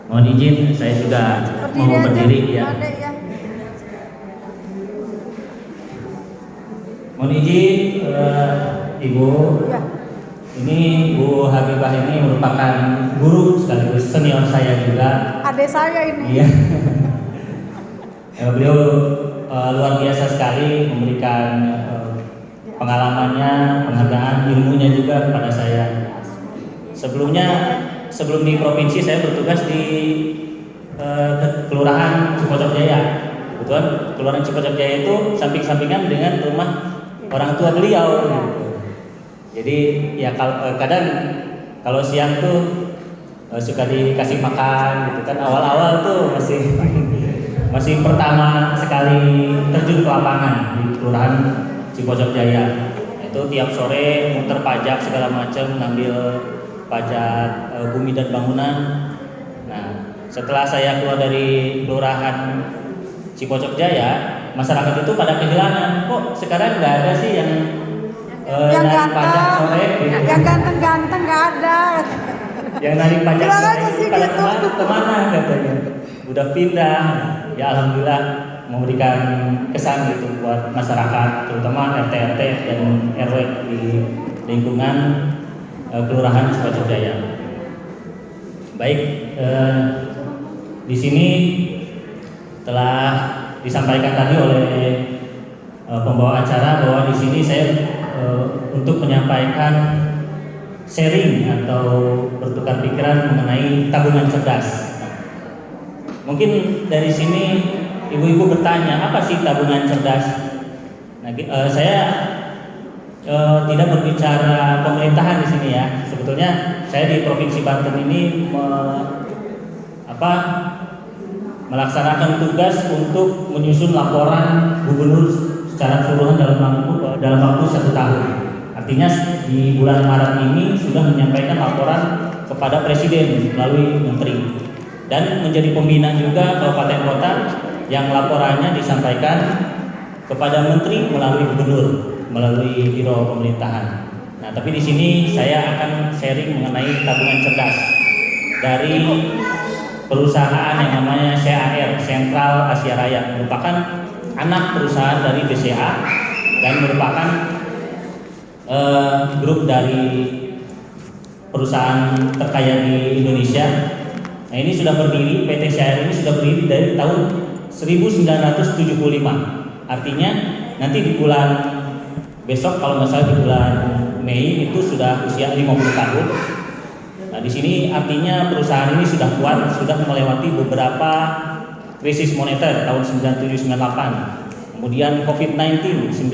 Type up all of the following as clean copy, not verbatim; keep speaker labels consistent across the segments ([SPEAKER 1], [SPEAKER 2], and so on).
[SPEAKER 1] Mohon izin, saya juga mau berdiri ya. Mohon izin, Ibu.
[SPEAKER 2] Ya.
[SPEAKER 1] Ini Bu Habibah ini merupakan guru sekaligus senior saya juga.
[SPEAKER 2] Adik saya ini.
[SPEAKER 1] Iya. Beliau luar biasa sekali memberikan pengalamannya, penghargaan, ilmunya juga kepada saya. Sebelum di provinsi saya bertugas di Kelurahan Cipocok Jaya. Kebetulan Kelurahan Cipocok Jaya itu samping-sampingan dengan rumah orang tua beliau. Jadi ya kadang kalau siang tuh suka dikasih makan gitu kan. Awal-awal tuh masih pertama sekali terjun ke lapangan di Kelurahan Cipocok Jaya. Itu tiap sore muter pajak segala macam, ngambil pajak bumi dan bangunan. Nah, setelah saya keluar dari Kelurahan Cipocok Jaya, masyarakat itu pada kehilangan. Kok sekarang nggak ada sih yang narik pajak sore?
[SPEAKER 2] Yang ganteng-ganteng nggak ada.
[SPEAKER 1] Yang narik pajak sore itu pada
[SPEAKER 2] gitu.
[SPEAKER 1] kemana katanya? Udah pindah. Ya alhamdulillah memberikan kesan gitu buat masyarakat, terutama RT dan RW di lingkungan Kelurahan Cipocok Jaya. Baik, di sini telah disampaikan tadi oleh pembawa acara bahwa di sini saya untuk menyampaikan sharing atau bertukar pikiran mengenai tabungan cerdas. Mungkin dari sini ibu-ibu bertanya, apa sih tabungan cerdas? Nah, saya tidak berbicara pemerintahan di sini ya. Sebetulnya saya di Provinsi Banten ini melaksanakan tugas untuk menyusun laporan gubernur secara keseluruhan dalam waktu 1 tahun. Artinya di bulan Maret ini sudah menyampaikan laporan kepada Presiden melalui Menteri dan menjadi pembina juga kabupaten kota yang laporannya disampaikan kepada Menteri melalui Gubernur, melalui Biro Pemerintahan. Nah, tapi di sini saya akan sharing mengenai tabungan cerdas dari perusahaan yang namanya CAR, Sentral Asia Raya, merupakan anak perusahaan dari BCA dan merupakan grup dari perusahaan terkaya di Indonesia. Nah, ini sudah berdiri, PT CAR ini sudah berdiri dari tahun 1975. Artinya nanti di bulan besok kalau nggak salah di bulan Mei itu sudah usia 50 tahun. Nah, di sini artinya perusahaan ini sudah kuat, sudah melewati beberapa krisis moneter tahun 97-98. Kemudian COVID-19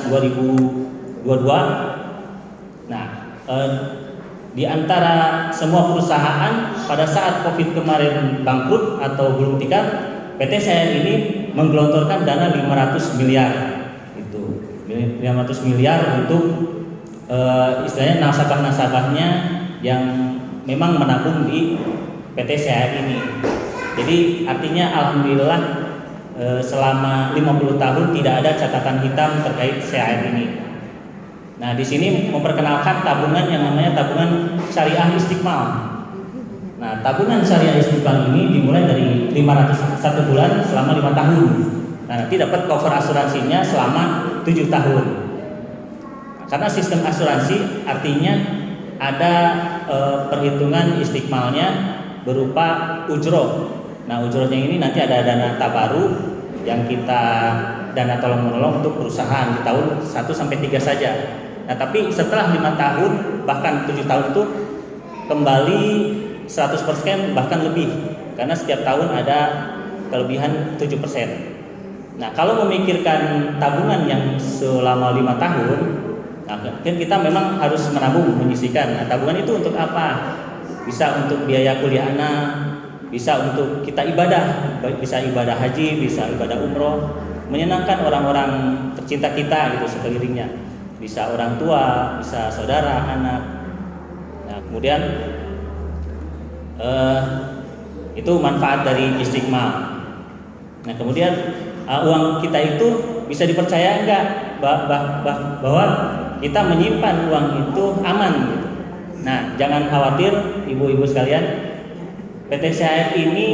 [SPEAKER 1] 2022. Nah, di antara semua perusahaan pada saat COVID kemarin bangkrut atau gulung tikar, PT CAR ini menggelontorkan dana 500 miliar. Itu 500 miliar untuk istilahnya nasabah-nasabahnya yang memang menabung di PT CAR ini. Jadi artinya alhamdulillah selama 50 tahun tidak ada catatan hitam terkait CAR ini. Nah, di sini memperkenalkan tabungan yang namanya tabungan syariah Istiqmal. Nah, tabungan syariah Istiqmal ini dimulai dari 500 1 bulan selama 5 tahun. Nah, nanti dapat cover asuransinya selama 7 tahun. Nah, karena sistem asuransi artinya ada perhitungan istiqmalnya berupa ujroh. Nah, ujrohnya ini nanti ada dana tabaru yang kita dana tolong-menolong untuk perusahaan di tahun 1 sampai 3 saja. Nah, tapi setelah 5 tahun bahkan 7 tahun itu kembali 100% bahkan lebih, karena setiap tahun ada kelebihan 7%. Nah, kalau memikirkan tabungan yang selama 5 tahun, nah, kan kita memang harus menabung, menyisihkan. Nah, tabungan itu untuk apa? Bisa untuk biaya kuliah anak, bisa untuk kita ibadah, bisa ibadah haji, bisa ibadah umroh, menyenangkan orang-orang tercinta kita gitu sekelilingnya, bisa orang tua, bisa saudara, anak. Nah, kemudian itu manfaat dari Istiqmal. Nah, kemudian uang kita itu bisa dipercaya enggak bahwa kita menyimpan uang itu aman gitu. Nah, jangan khawatir ibu-ibu sekalian, PT CHR ini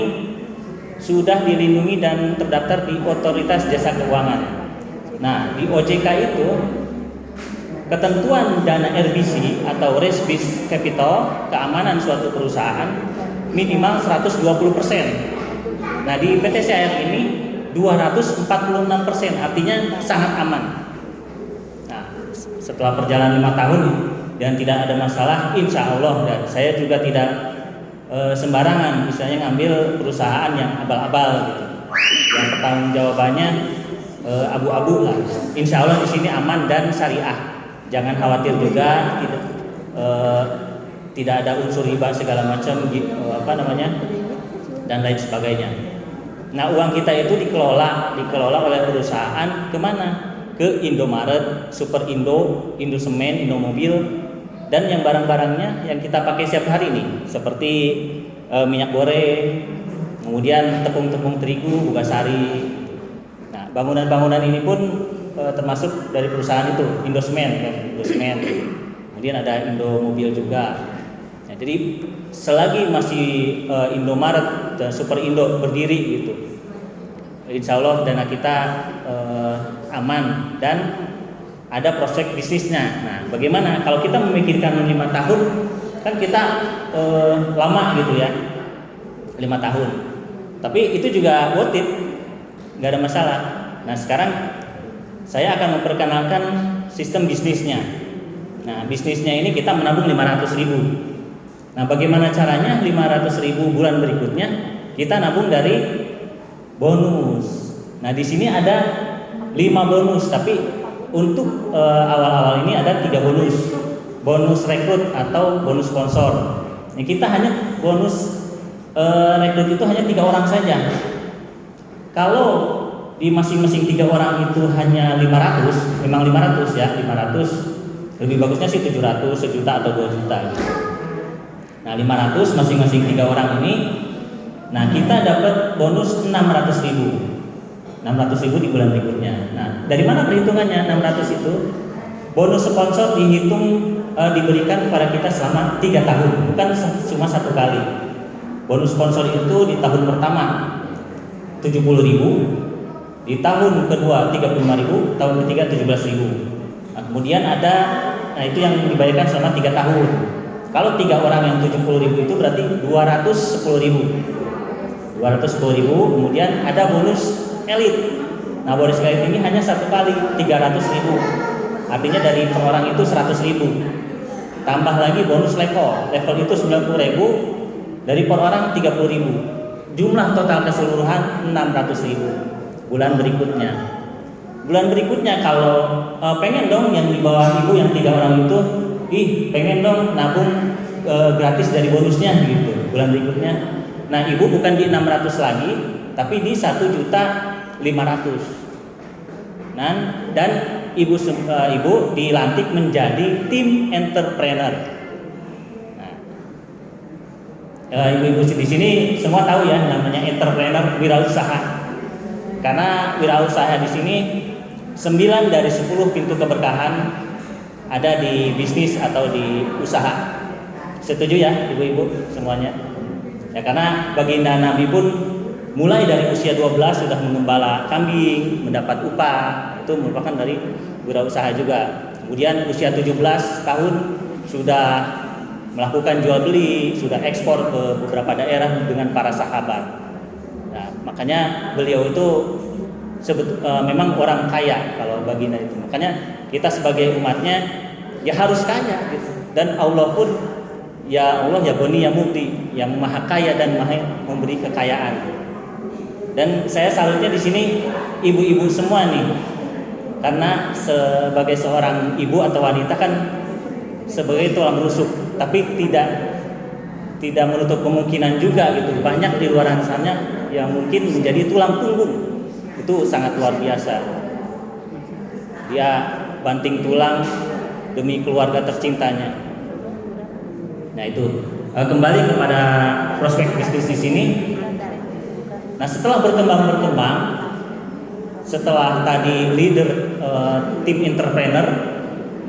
[SPEAKER 1] sudah dilindungi dan terdaftar di Otoritas Jasa Keuangan. Nah, di OJK itu ketentuan dana RBC atau Risk Based Capital, keamanan suatu perusahaan minimal 120%. Nah, di PT CHR ini 246%, artinya sangat aman. Nah, setelah perjalanan 5 tahun dan tidak ada masalah, insya Allah, dan saya juga tidak sembarangan misalnya ngambil perusahaan yang abal-abal gitu, yang pertanggung jawabannya abu-abu lah. Insya Allah di sini aman dan syariah. Jangan khawatir juga, tidak ada unsur riba segala macam, dan lain sebagainya. Nah, uang kita itu dikelola oleh perusahaan kemana? Ke Indomaret, Super Indo, Indosemen, Indomobil, dan yang barang-barangnya yang kita pakai setiap hari nih, seperti minyak goreng, kemudian tepung-tepung terigu, Bugasari. Nah, bangunan-bangunan ini pun termasuk dari perusahaan itu, Indosemen, kemudian ada Indomobil juga. Nah, jadi selagi masih Indomaret dan Super Indo berdiri gitu, insya Allah dana kita aman dan ada prospek bisnisnya. Nah, bagaimana kalau kita memikirkan 5 tahun, kan kita lama gitu ya, 5 tahun. Tapi itu juga worth it, nggak ada masalah. Nah, sekarang saya akan memperkenalkan sistem bisnisnya. Nah, bisnisnya ini kita menabung 500.000. Nah, bagaimana caranya? 500.000 bulan berikutnya kita nabung dari bonus. Nah, di sini ada 5 bonus, tapi untuk awal-awal ini ada 3 bonus. Bonus rekrut atau bonus sponsor. Nah, kita hanya bonus rekrut itu hanya 3 orang saja. Kalau di masing-masing 3 orang itu hanya 500, memang 500 ya, 500. Lebih bagusnya sih 700, 1 juta atau 2 juta. Nah, 500 masing-masing 3 orang ini. Nah, kita dapat bonus 600.000. 600.000 di bulan berikutnya. Nah, dari mana perhitungannya 600 itu? Bonus sponsor dihitung diberikan kepada kita selama 3 tahun, bukan cuma 1 kali. Bonus sponsor itu di tahun pertama 70.000, di tahun kedua 35.000, tahun ketiga 17.000. Nah, kemudian ada, nah itu yang dibayarkan selama 3 tahun. Kalau 3 orang yang 70.000 itu berarti 210.000. 210.000, kemudian ada bonus elit. Nah, bonus elit ini hanya 1 kali 300.000. Artinya dari per orang itu 100.000. Tambah lagi bonus level. Level itu 90.000, dari per orang 30.000. Jumlah total keseluruhan 600.000. Bulan berikutnya. Bulan berikutnya kalau pengen dong yang di bawah ibu yang 3 orang itu, pengen dong nabung gratis dari bonusnya gitu. Bulan berikutnya. Nah, ibu bukan di 600 lagi, tapi di 1.500.000. Nah, dan ibu dilantik menjadi tim entrepreneur. Nah, ibu-ibu di sini semua tahu ya namanya entrepreneur, wirausaha. Karena wirausaha di sini 9 dari 10 pintu keberkahan ada di bisnis atau di usaha. Setuju ya ibu-ibu semuanya? Ya, karena baginda Nabi pun mulai dari usia 12 sudah mengembala kambing, mendapat upah, itu merupakan dari wirausaha juga. Kemudian usia 17 tahun sudah melakukan jual beli, sudah ekspor ke beberapa daerah dengan para sahabat. Nah, makanya beliau itu memang orang kaya kalau baginda itu. Makanya kita sebagai umatnya ya harus kaya gitu. Dan Allah pun ya Allah ya Bani ya Mukti, yang maha kaya dan maha memberi kekayaan. Dan saya salutnya di sini ibu-ibu semua nih, karena sebagai seorang ibu atau wanita kan sebagai tulang rusuk, tapi tidak menutup kemungkinan juga gitu. Banyak di luar sana yang mungkin menjadi tulang punggung. Itu sangat luar biasa. Dia banting tulang demi keluarga tercintanya. Nah, itu kembali kepada prospek bisnis di sini. Nah, setelah berkembang, setelah tadi leader tim entrepreneur.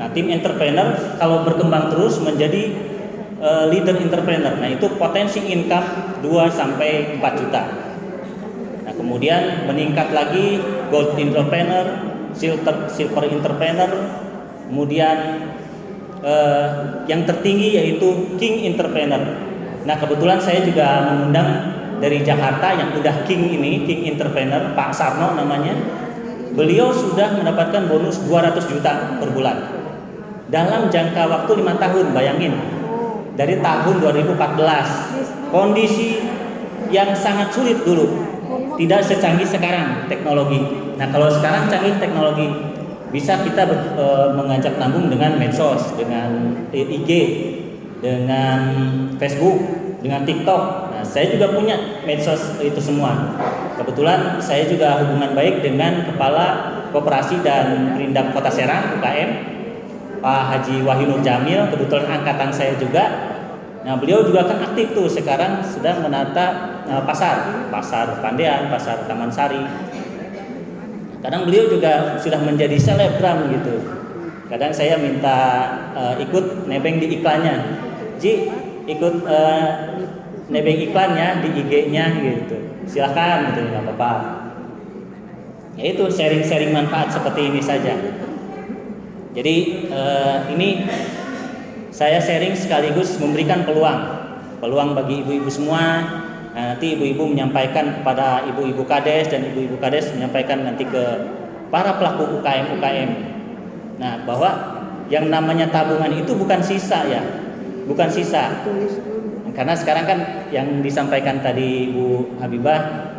[SPEAKER 1] Nah, tim entrepreneur kalau berkembang terus menjadi leader entrepreneur. Nah, itu potensi income 2 sampai 4 juta. Nah, kemudian meningkat lagi gold entrepreneur, silver entrepreneur, kemudian yang tertinggi yaitu king entrepreneur. Nah, kebetulan saya juga mengundang dari Jakarta yang udah king ini, king entrepreneur, Pak Sarno namanya. Beliau sudah mendapatkan bonus 200 juta per bulan dalam jangka waktu 5 tahun. Bayangin, dari tahun 2014, kondisi yang sangat sulit dulu, tidak secanggih sekarang teknologi. Nah, kalau sekarang canggih teknologi, bisa kita mengajak nabung dengan medsos, dengan IG, dengan Facebook, dengan TikTok. Nah, saya juga punya medsos itu semua. Kebetulan saya juga hubungan baik dengan Kepala Koperasi dan Perindak Kota Serang UKM, Pak Haji Wahyu Nur Jamil. Kebetulan angkatan saya juga. Nah, beliau juga kan aktif tuh sekarang sedang menata pasar Pandean, pasar Taman Sari. Kadang beliau juga sudah menjadi selebgram gitu. Kadang saya minta ikut nebeng di iklannya. Ji, ikut nebeng iklannya di IG-nya gitu. Silakan gitu, nggak apa-apa. Ya itu sharing-sharing manfaat seperti ini saja. Jadi ini saya sharing sekaligus memberikan peluang bagi ibu-ibu semua. Nah, nanti ibu-ibu menyampaikan kepada ibu-ibu kades dan ibu-ibu kades menyampaikan nanti ke para pelaku UKM. Nah, bahwa yang namanya tabungan itu bukan sisa ya, bukan sisa. Karena sekarang kan yang disampaikan tadi Ibu Habibah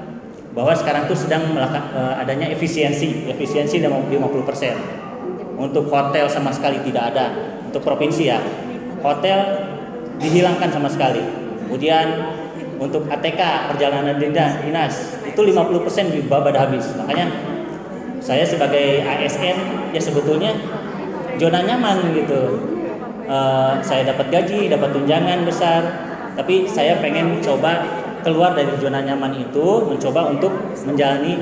[SPEAKER 1] bahwa sekarang tuh sedang melakukan adanya efisiensi 50%. Untuk hotel sama sekali tidak ada. Untuk provinsi ya, hotel dihilangkan sama sekali. Kemudian untuk ATK perjalanan dinas itu 50% pada habis. Makanya saya sebagai ASN ya sebetulnya zona nyaman gitu. Saya dapat gaji, dapat tunjangan besar, tapi saya pengen coba keluar dari zona nyaman itu, mencoba untuk menjalani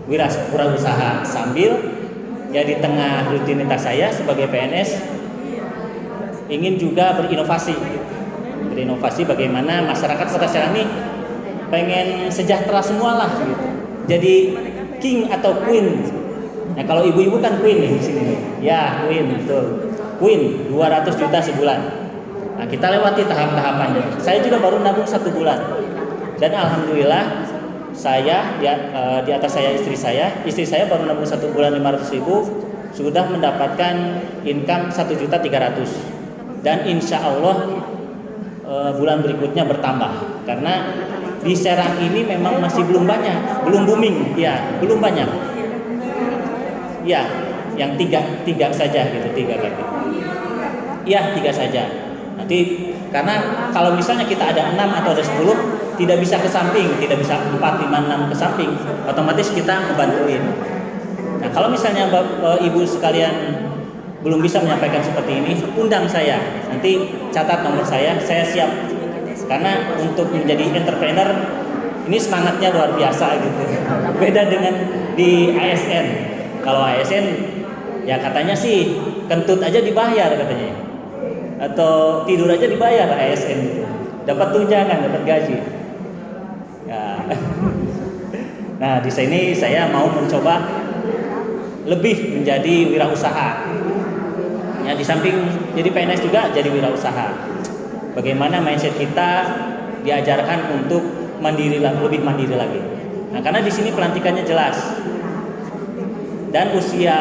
[SPEAKER 1] wirausaha sambil ya di tengah rutinitas saya sebagai PNS ingin juga berinovasi bagaimana masyarakat Kota Serang ini pengen sejahtera semua lah gitu. Jadi king atau queen. Nah, kalau ibu-ibu kan queen nih di sini. Ya, queen betul. Queen 200 juta sebulan. Nah, kita lewati tahap-tahapannya. Saya juga baru nabung 1 bulan. Dan alhamdulillah saya di atas saya istri saya baru nabung 1 bulan 500.000 sudah mendapatkan income 1.300.000. Dan insya Allah bulan berikutnya bertambah karena di Serang ini memang masih belum banyak, belum booming, ya belum banyak, ya yang tiga saja gitu, 3 kaki, ya 3 saja. Nanti karena kalau misalnya kita ada 6 atau ada 10 tidak bisa ke samping, tidak bisa 4, 5, 6 ke samping, otomatis kita ngebantuin. Nah, kalau misalnya ibu sekalian belum bisa menyampaikan seperti ini, undang saya. Nanti catat nomor saya siap. Karena untuk menjadi entrepreneur ini semangatnya luar biasa gitu. Beda dengan di ASN. Kalau ASN ya katanya sih kentut aja dibayar katanya. Atau tidur aja dibayar ASN gitu. Dapat tunjangan, dapat gaji. Ya. Nah, di sini saya mau mencoba lebih menjadi wirausaha. Ya, di samping jadi PNS juga jadi wirausaha. Bagaimana mindset kita diajarkan untuk lebih mandiri lagi. Nah, karena di sini pelantikannya jelas. Dan usia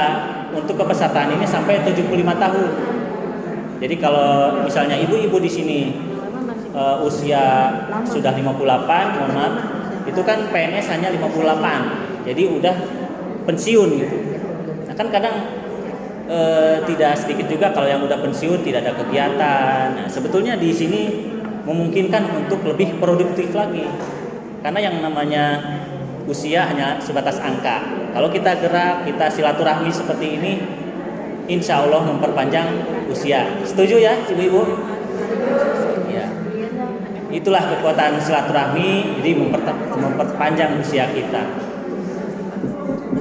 [SPEAKER 1] untuk kepesertaan ini sampai 75 tahun. Jadi kalau misalnya ibu-ibu di sini usia sudah 58, mohon maaf, itu kan PNS hanya 58. Jadi udah pensiun gitu. Nah, kan kadang tidak sedikit juga kalau yang udah pensiun tidak ada kegiatan. Nah, sebetulnya di sini memungkinkan untuk lebih produktif lagi. Karena yang namanya usia hanya sebatas angka. Kalau kita gerak, kita silaturahmi seperti ini, insya Allah memperpanjang usia. Setuju ya, ibu-ibu? Ya. Itulah kekuatan silaturahmi, jadi memperpanjang usia kita.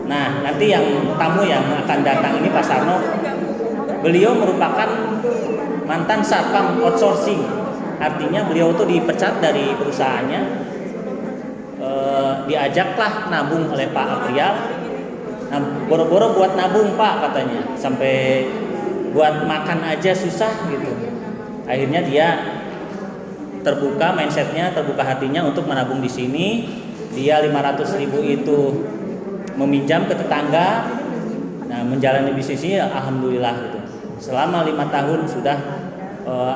[SPEAKER 1] Nah, nanti yang tamu yang akan datang ini Pak Sarno, beliau merupakan mantan satpam outsourcing artinya beliau tuh dipecat dari perusahaannya, diajaklah nabung oleh Pak Aprial. Nah, boro-boro buat nabung Pak katanya, sampai buat makan aja susah gitu. Akhirnya dia terbuka mindsetnya, terbuka hatinya untuk menabung di sini. Dia 500.000 itu meminjam ke tetangga. Nah, menjalani bisnisnya alhamdulillah gitu. Selama 5 tahun sudah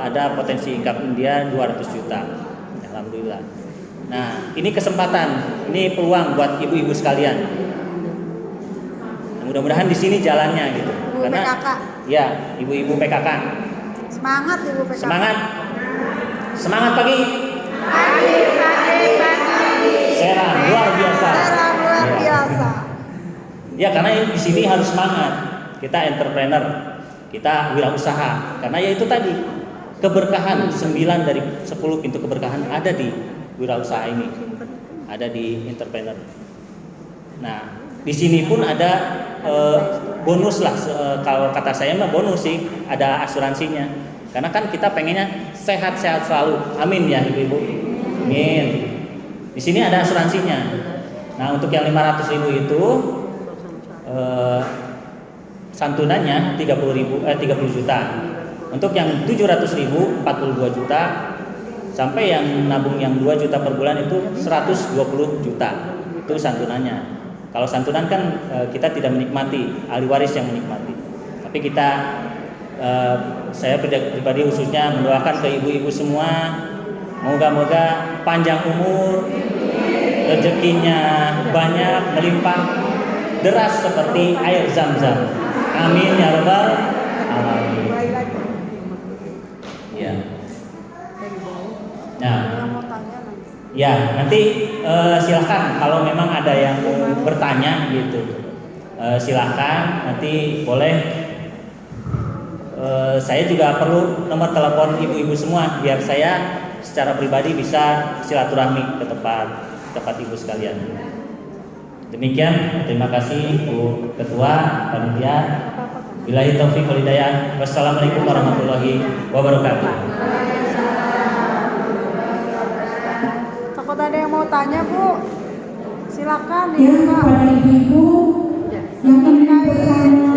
[SPEAKER 1] ada potensi income dia 200 juta. Alhamdulillah. Nah, ini kesempatan, ini peluang buat ibu-ibu sekalian. Nah, mudah-mudahan di sini jalannya gitu.
[SPEAKER 2] Ibu
[SPEAKER 1] Karena
[SPEAKER 2] PKK.
[SPEAKER 1] ya, ibu-ibu PKK.
[SPEAKER 2] Semangat Ibu PKK.
[SPEAKER 1] Semangat. Semangat pagi.
[SPEAKER 2] Pagi.
[SPEAKER 1] Serang luar biasa.
[SPEAKER 2] Serang luar
[SPEAKER 1] Ya.
[SPEAKER 2] biasa.
[SPEAKER 1] Ya, karena di sini harus semangat. Kita entrepreneur, kita wirausaha. Karena ya itu tadi, keberkahan 9 dari 10 pintu keberkahan ada di wirausaha ini. Ada di entrepreneur. Nah, di sini pun ada bonus lah, kalau kata saya mah bonus sih, ada asuransinya. Karena kan kita pengennya sehat-sehat selalu. Amin ya ibu-ibu. Amin. Di sini ada asuransinya. Nah, untuk yang 500.000 itu santunannya 30 juta. Untuk yang 700.000 42 juta. Sampai yang nabung yang 2 juta per bulan itu 120 juta. Itu santunannya. Kalau santunan kan kita tidak menikmati, ahli waris yang menikmati. Tapi kita, saya pribadi khususnya mendoakan ke ibu-ibu semua, moga-moga panjang umur, rezekinya banyak, melimpah, deras seperti air Zam-Zam. Amin ya rabbal alamin. Ya. Nah, ya nanti silahkan kalau memang ada yang mau bertanya gitu, silahkan nanti boleh. Saya juga perlu nomor telepon ibu-ibu semua biar saya secara pribadi bisa silaturahmi ke tempat ibu sekalian. Demikian, terima kasih Bu Ketua Panitia. Billahi taufiq wal hidayah. Wassalamualaikum warahmatullahi wabarakatuh.
[SPEAKER 2] Takut ada yang mau tanya Bu, silakan
[SPEAKER 3] Ya,
[SPEAKER 2] dibuka.
[SPEAKER 3] kepada ibu-ibu yang ingin bertanya